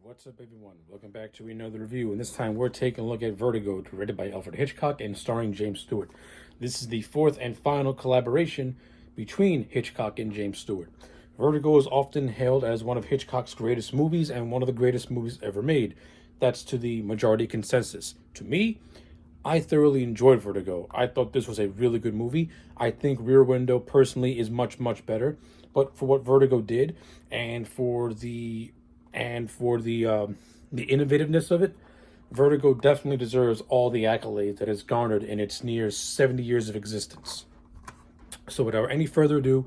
What's up, everyone? Welcome back to another review, and this time we're taking a look at Vertigo, directed by Alfred Hitchcock and starring James Stewart. This is the fourth and final collaboration between Hitchcock and James Stewart. Vertigo is often hailed as one of Hitchcock's greatest movies and one of the greatest movies ever made. That's to the majority consensus. To me, I thoroughly enjoyed Vertigo. I thought this was a really good movie. I think Rear Window personally is much, much better. But for what Vertigo did and for the innovativeness of it, Vertigo definitely deserves all the accolades that it's garnered in its near 70 years of existence. So without any further ado,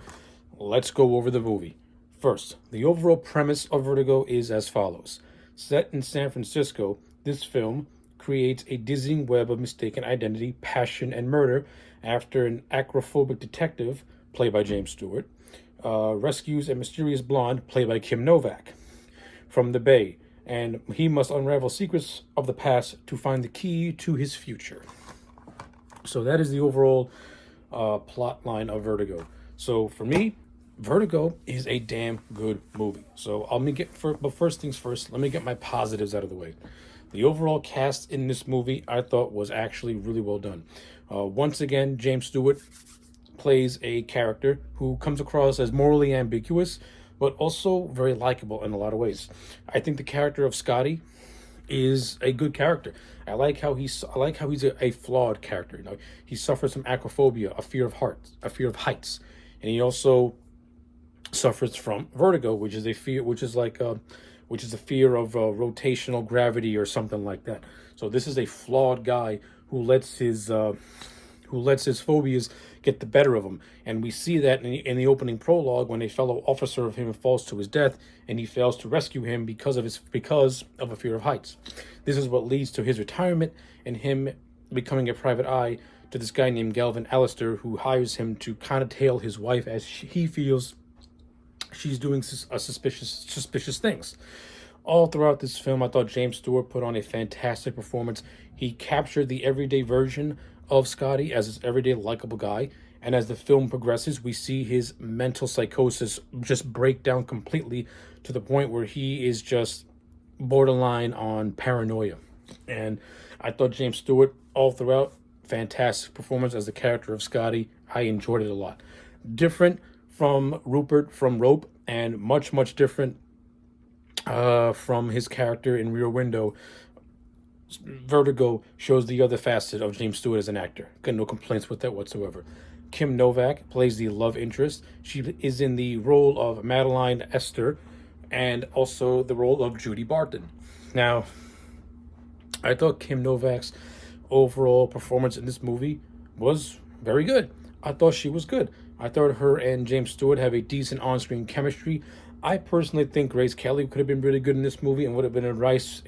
let's go over the movie. First, the overall premise of Vertigo is as follows. Set in San Francisco, this film creates a dizzying web of mistaken identity, passion, and murder after an acrophobic detective, played by James Stewart, rescues a mysterious blonde, played by Kim Novak, from the Bay, and he must unravel secrets of the past to find the key to his future. So that is the overall plot line of Vertigo. So for me, Vertigo is a damn good movie. So but first things first, let me get my positives out of the way. The overall cast in this movie, I thought, was actually really well done. Once again, James Stewart plays a character who comes across as morally ambiguous, but also very likable in a lot of ways. I think the character of Scotty is a good character. I like how he's a flawed character. You know, he suffers from acrophobia, a fear of heights, and he also suffers from vertigo, which is a fear, which is a fear of rotational gravity or something like that. So this is a flawed guy who lets his phobias get the better of him. And we see that in the opening prologue when a fellow officer of him falls to his death and he fails to rescue him because of a fear of heights. This is what leads to his retirement and him becoming a private eye to this guy named Galvin Allister, who hires him to kind of tail his wife as he feels she's doing suspicious things. All throughout this film, I thought James Stewart put on a fantastic performance. He captured the everyday version of Scotty as this everyday likable guy, and as the film progresses, we see his mental psychosis just break down completely to the point where he is just borderline on paranoia. And I thought James Stewart, all throughout, fantastic performance as the character of Scotty. I enjoyed it a lot. Different from Rupert from Rope, and much, much different from his character in Rear Window. Vertigo shows the other facet of James Stewart as an actor. Got no complaints with that whatsoever. Kim Novak plays the love interest. She is in the role of Madeline Esther and also the role of Judy Barton. Now, I thought Kim Novak's overall performance in this movie was very good. I thought she was good. I thought her and James Stewart have a decent on-screen chemistry. I personally think Grace Kelly could have been really good in this movie and would have been a nice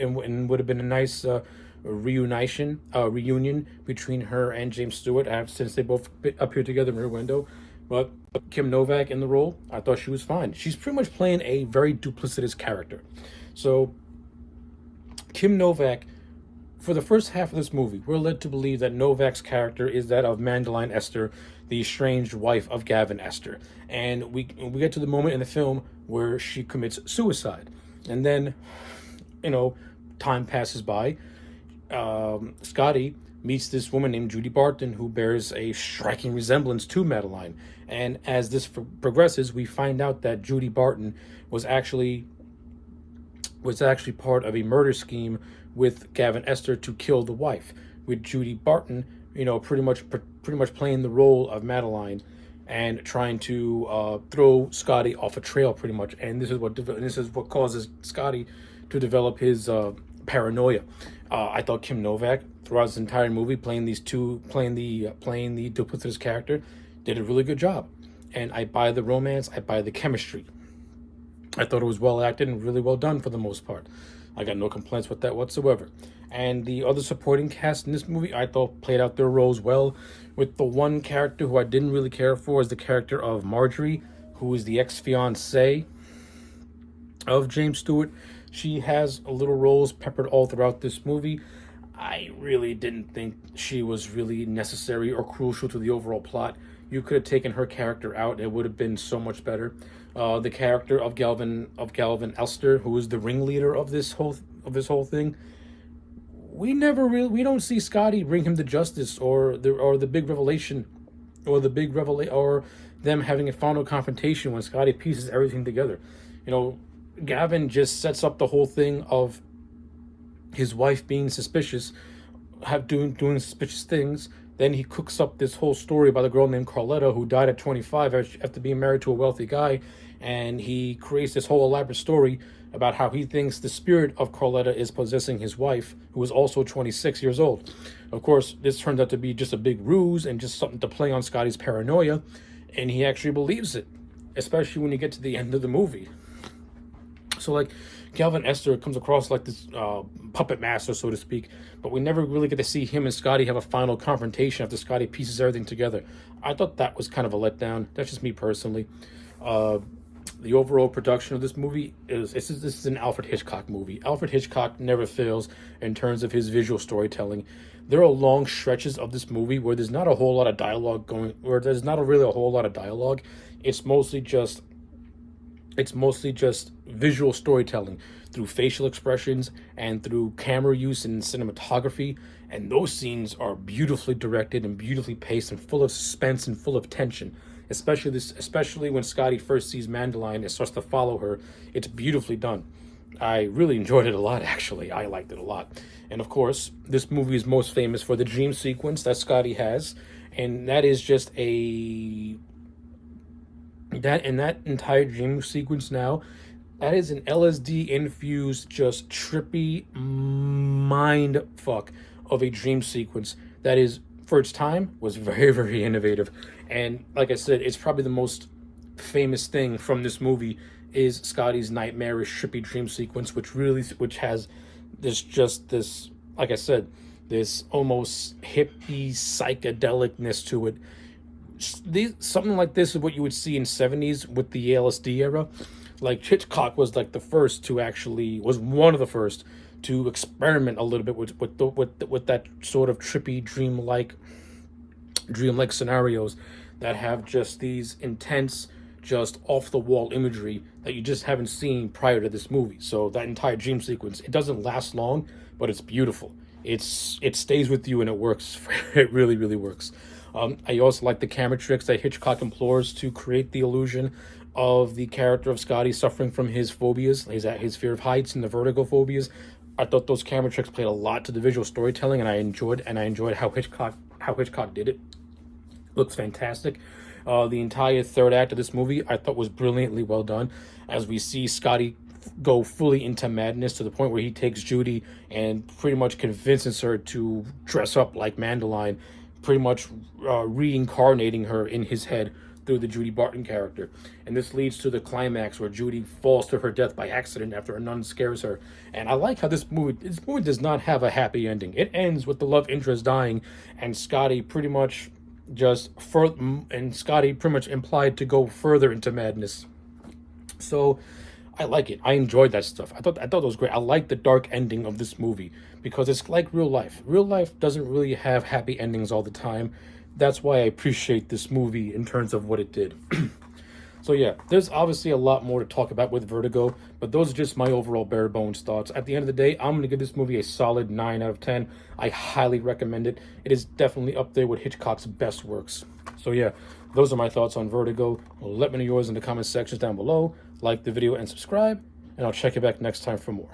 reunion between her and James Stewart since they both appeared together in Rear Window. But Kim Novak in the role, I thought she was fine. She's pretty much playing a very duplicitous character. So Kim Novak, for the first half of this movie, we're led to believe that Novak's character is that of Madeline Esther, the estranged wife of Gavin Esther. And we get to the moment in the film where she commits suicide. And then, time passes by. Scotty meets this woman named Judy Barton, who bears a striking resemblance to Madeline. And as this progresses, we find out that Judy Barton was actually part of a murder scheme with Gavin Esther to kill the wife, with Judy Barton, pretty much playing the role of Madeline and trying to throw Scotty off a trail, pretty much. And this is what causes Scotty to develop his paranoia. I thought Kim Novak throughout this entire movie playing the duplicitous character did a really good job. And I buy the romance, I buy the chemistry. I thought it was well acted and really well done for the most part. I got no complaints with that whatsoever. And the other supporting cast in this movie, I thought, played out their roles well, with the one character who I didn't really care for is the character of Marjorie, who is the ex-fiancée of James Stewart. She has little roles peppered all throughout this movie. I really didn't think she was really necessary or crucial to the overall plot. You could have taken her character out, and it would have been so much better. The character of Galvin Elster, who is the ringleader of this whole thing, we don't see Scotty bring him to justice, or the big revelation, or them having a final confrontation when Scotty pieces everything together. You know, Gavin just sets up the whole thing of his wife being suspicious, doing suspicious things. Then he cooks up this whole story about a girl named Carletta who died at 25 after being married to a wealthy guy, and he creates this whole elaborate story about how he thinks the spirit of Carletta is possessing his wife, who is also 26 years old. Of course, this turns out to be just a big ruse and just something to play on Scotty's paranoia, and he actually believes it, especially when you get to the end of the movie. So, like, Galvin Esther comes across like this puppet master, so to speak, but we never really get to see him and Scotty have a final confrontation after Scotty pieces everything together. I thought that was kind of a letdown. That's just me personally. The overall production of this movie this is an Alfred Hitchcock movie. Alfred Hitchcock never fails in terms of his visual storytelling. There are long stretches of this movie where there's not a whole lot of dialogue really a whole lot of dialogue. It's mostly just visual storytelling through facial expressions and through camera use and cinematography. And those scenes are beautifully directed and beautifully paced and full of suspense and full of tension. Especially when Scotty first sees Mandeline and starts to follow her. It's beautifully done. I really enjoyed it a lot, actually. I liked it a lot. And of course, this movie is most famous for the dream sequence that Scotty has. And that is just that entire dream sequence now, that is an LSD infused, just trippy mind fuck of a dream sequence that is, for its time, was very, very innovative. And like I said, it's probably the most famous thing from this movie is Scotty's nightmarish trippy dream sequence, which has this, like I said, this almost hippie psychedelicness to it. Something like this is what you would see in 70s with the LSD era. Like, Hitchcock was like was one of the first to experiment a little bit with that sort of trippy dreamlike scenarios that have just these intense, just off the wall imagery that you just haven't seen prior to this movie. So that entire dream sequence, it doesn't last long, but it's beautiful. It stays with you and it works. It really, really works. I also like the camera tricks that Hitchcock employs to create the illusion of the character of Scotty suffering from his phobias, his fear of heights and the vertigo phobias. I thought those camera tricks played a lot to the visual storytelling, and I enjoyed how Hitchcock did it. Looks fantastic. The entire third act of this movie I thought was brilliantly well done, as we see Scotty go fully into madness to the point where he takes Judy and pretty much convinces her to dress up like Mandeline, pretty much reincarnating her in his head through the Judy Barton character. And this leads to the climax where Judy falls to her death by accident after a nun scares her. And I like how this movie does not have a happy ending. It ends with the love interest dying and Scotty pretty much implied to go further into madness. So I like it. I enjoyed that stuff. I thought it was great. I like the dark ending of this movie because it's like real life. Real life doesn't really have happy endings all the time. That's why I appreciate this movie in terms of what it did. So yeah, there's obviously a lot more to talk about with Vertigo, but those are just my overall bare bones thoughts. At the end of the day, I'm going to give this movie a solid 9 out of 10. I highly recommend it. It is definitely up there with Hitchcock's best works. So yeah, those are my thoughts on Vertigo. Let me know yours in the comment sections down below. Like the video and subscribe, and I'll check you back next time for more.